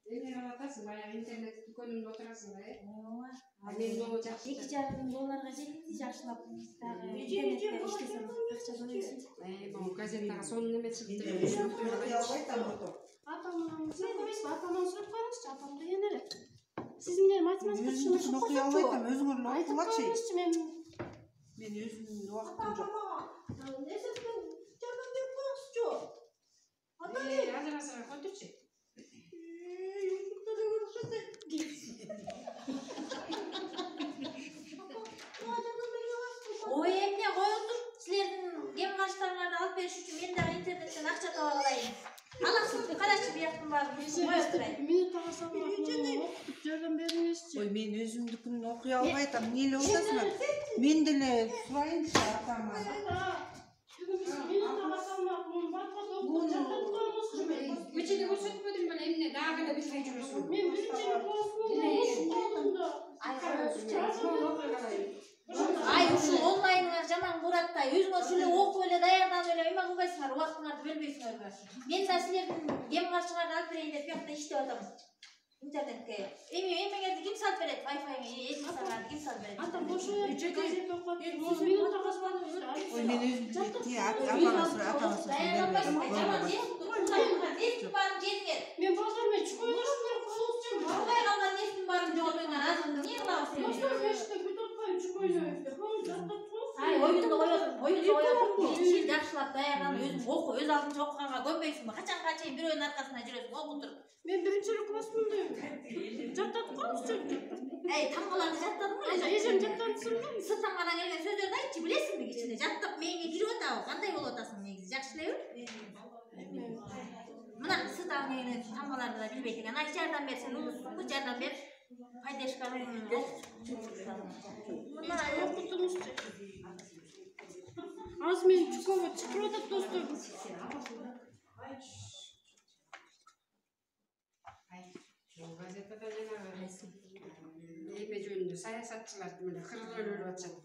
Emine atasın bayağı internet dükkanında oturasın da. Benim o жақсы. $2,500 жетеді, жақсылап тағы интернетте иштесем акча төлөйсүң. Могу газеттага сонун неме чыкты. Атамдан сұрап атамдан сурап караңызчы, атам деген эле. Сиз эмне математика түшүнүп окуй албайм, өзүңөр айтып окугачы. коюңузчу, мен өзүмдүн убактым жок. Эсептен жардам берип коюңузчу. Ажырасыра көтүрчү. Ой, эмне коюңуз, силердин кем карштарыңарды алып бериш үчүн мен дагы интернеттен акча таба алайын. Аласыңбы, карачы бияктын баарын кое турайын. Минут алсам окуп жардам бериңизчи. Ой, мен өзүмдүкүн окуй албай атам. Эмне эле отасыңар? Мен деле сурайынчы атаман. Минут алсам окуп жардам коюңузчу. Көчөдө көрсөтпөдүм мен эмне дагы эле бир жүрөсүң. Мен биринчи классмын. Ай, ушул онлайныңар жаман бураттай. Өзүңөр шуле окуп эле даярданып эле эме кылбайсыңар, убактыңарды бөлбөйсүңөрбү? Мен да силердин кем каршыңарды алып берейин деп биякта иштеп атам. Интернетке. Эмеңерди ким салып берет? Wi-Fi-ңе эсмисаларды ким салып берет? Атам ошо газет окуп минут алсам. Ой, мен өзүмдүкүн атаман Мен базар мен чукой көрүшмөр коюңузчу. Албай калган нерсенин баарын жоготуңар азыр эмне кылабыз? Ай, оюнду коёсуң. Ишин жакшылап даярданып өзүң оку, өз алдыңча окуганга көнбөйсүңбү? Качанга чейин бирөөнүн аркасынан жүрөсүң, окуп туруп. Мен биринчи классмын дейм. Жаттатып коюңузчу. Эй, тамгаларды жаттадыңбы эле? Эжем жаттатсынбы? Сырттан келген сөздөрдү айтчы, билесиңби кичине? Жаттап мээңе кирип атабы? Кандай болуп атасың негизи? Жакшы элеби? Мына сырттан келген тамгаларды да билбейт экен. Ай, жардам берсең, улуссуңбу? Жардам бер. Пайдешканы окутуңузчу. Азыр мен чукова чыгып атат достор. Газетада жанагы эме жөнүндө саясатчылар мына кыргыз өлүп атышат.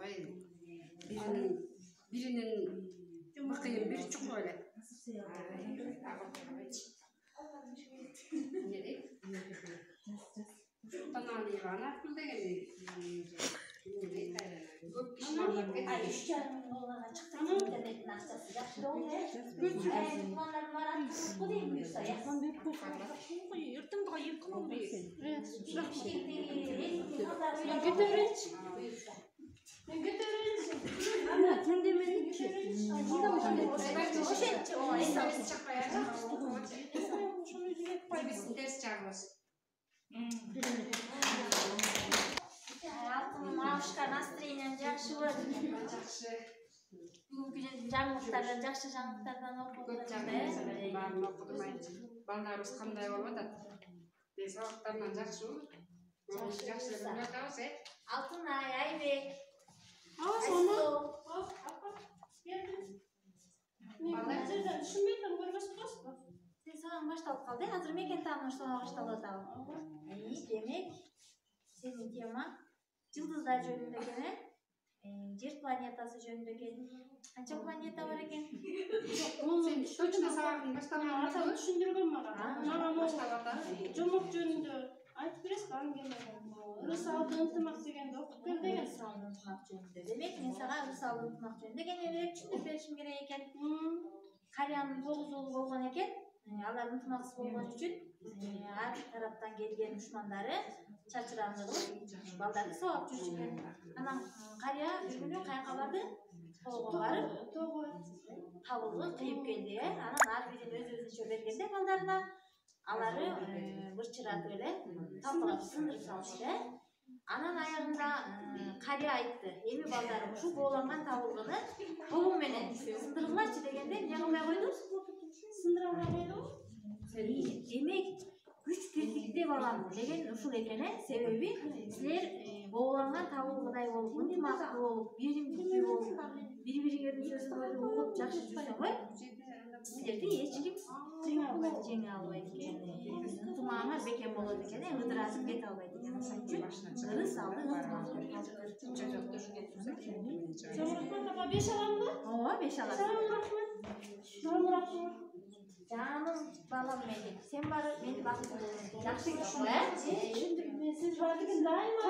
Биринин быкыйын бири чукуп эле. Tanalıyana akılda geliyor. Ay, $3,500 çıktı internetin akçası. Yaxşı oldu. Kumanların var attı. Bu değil mi yoksa? Эртең да эки миң беш. Мен кетеринчи. Ана тендемедикчи. Ошентчи о, эсабыз Çakmaya ders çağırmaz. Алтын мавышка настроением жакшы болот. Бүгүнкү жаңылыктардан, жакшы жаңылыктардан окуп Барын окудум айтчы. Балдарыбыз кандай болуп атат? Сабактарынан жакшы болот. Жакшы болуп атабыз, Алтын Айбек. Сону. Мен жерден түшүнбөйм, көрбөспөсүң. Сен саған башталып қалды, азыр мекен тааныштана башталып атабы. Демек, сенин тема жылдыздар жөнүндө экен, жер планетасы жөнүндө экен. Канча планета бар экен? Сен точно сабагын баштаган Атам түшүндүргөн мага. баштап атат. Жомок жөнүндө айтып бересиз, аңгемеден. Ырысалдын ынтымак дегенди окуп кел деген. Ырысалдын ынтымак жөнүндө. Демек, мен сага ырысалдын ынтымак жөнүндө кененирээк түшүндүрүп беришим керек экен. Кариянын 9 уулу болгон экен. Алар ынтымаксыз болгон үчүн ар тараптан келген душмандары чачыраңды кылып балдарды сабап жүрчү экен. Анан кария бир күнү каяка барды? Тоого барып, табылды, кыйып келди. Анан ар бирин өз-өзүнчө бергенде балдарына алары бырчыратып эле талкалап сындырып салышты. Анан аягында кария айтты: "Эми балдарым, ушул бооланган табылгыны тобуң менен сындыргылачы" дегенде эмне кылбай койду? Сындыра албай койду. Демек, күч бирдикте балам деген ушул экен, себеби силер бооланган табылгыдай болуп, ынтымактуу болуп, биримдикти болуп, бири-бириңердин сөзүн угуп жакшы жүрсөңөр, силерди эч ким жеңе албайт экен. Ынтымагыңар бекем болот экен, ыдырасып кете албайт экен. Ошон үчүн ырыс алды ынтымак. Чоң рахмат, апа, 5 аламбы? Ооба, 5 аласың. Чоң рахмат. Canım balam benim. Sen bari beni bakın. Yaxşı görüşün. Şimdi siz var degan daima